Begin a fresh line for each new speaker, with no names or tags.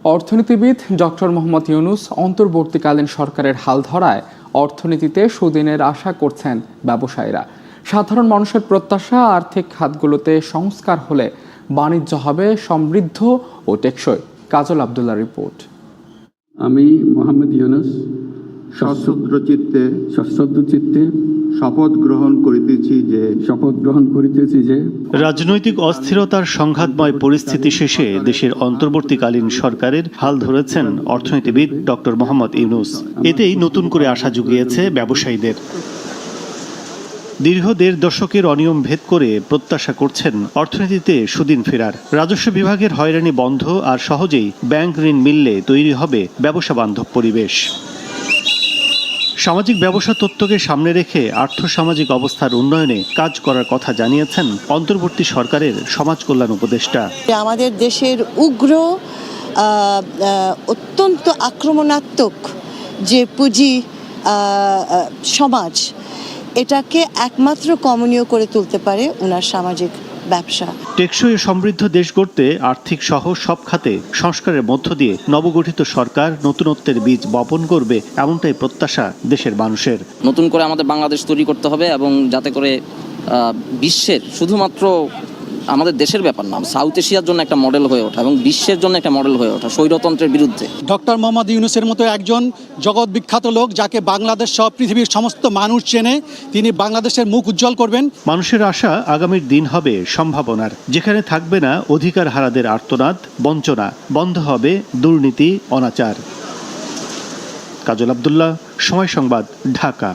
অর্থনীতিবিদ ডক্টর মোহাম্মদ ইউনূস অন্তর্বর্তীকালীন সরকারের হাল ধরায় অর্থনীতিতে সুদিনের আশা করছেন ব্যবসায়ীরা। সাধারণ মানুষের প্রত্যাশা, আর্থিক খাতগুলোতে সংস্কার হলে বাণিজ্য হবে সমৃদ্ধ ও টেকসই। কাজল আব্দুল্লাহ রিপোর্ট।
আমি মোহাম্মদ ইউনূস
সশ্রদ্ধ চিত্তে
শপথ গ্রহণ করিতেছি যে
রাজনৈতিক অস্থিরতার সংঘাতময় পরিস্থিতি শেষে দেশের অন্তর্বর্তীকালীন সরকারের হাল ধরেছেন অর্থনীতিবিদ ডক্টর মোহাম্মদ ইউনূস। এতেই নতুন করে আশা জুগিয়েছে ব্যবসায়ীদের। দীর্ঘ ১.৫ দশকের অনিয়ম ভেদ করে প্রত্যাশা করছেন অর্থনীতিতে সুদিন ফেরার। রাজস্ব বিভাগের হয়রানি বন্ধ আর সহজেই ব্যাংক ঋণ মিললে তৈরি হবে ব্যবসা বান্ধব পরিবেশ। সামাজিক ব্যবসা তত্ত্বকে সামনে রেখে আর্থসামাজিক অবস্থার উন্নয়নে কাজ করার কথা জানিয়েছেন অন্তর্বর্তী সরকারের সমাজ কল্যাণ উপদেষ্টা।
আমাদের দেশের উগ্র অত্যন্ত আক্রমণাত্মক যে পুঁজি সমাজ, এটাকে একমাত্র কমনীয় করে তুলতে পারে ওনার সামাজিক ব্যবসা।
টেকসই সমৃদ্ধ দেশ গড়তে আর্থিক সহ সব খাতে সংস্কারের মধ্য দিয়ে নবগঠিত সরকার নতুনত্বের বীজ বপন করবে, এমনটাই প্রত্যাশা দেশের মানুষের।
নতুন করে আমাদের বাংলাদেশ তৈরি করতে হবে এবং যাতে করে বিশ্বের, শুধুমাত্র আমাদের দেশের ব্যাপার না, সাউথ এশিয়ার জন্য একটা মডেল হয়ে ওঠা এবং বিশ্বের জন্য একটা মডেল হয়ে ওঠা স্বৈরতন্ত্রের বিরুদ্ধে।
ডক্টর মোহাম্মদ ইউনূসের মতো একজন জগৎ বিখ্যাত লোক, যাকে বাংলাদেশ সহ পৃথিবীর সমস্ত মানুষ চেনে, তিনি বাংলাদেশের মুখ উজ্জ্বল করবেন। মানুষের আশা আগামীর দিন হবে সম্ভাবনার, যেখানে থাকবে না অধিকার হারাদের আর্তনাদ, বঞ্চনা, বন্ধ হবে দুর্নীতি, অনাচার। কাজল আব্দুল্লাহ, সময় সংবাদ, ঢাকা।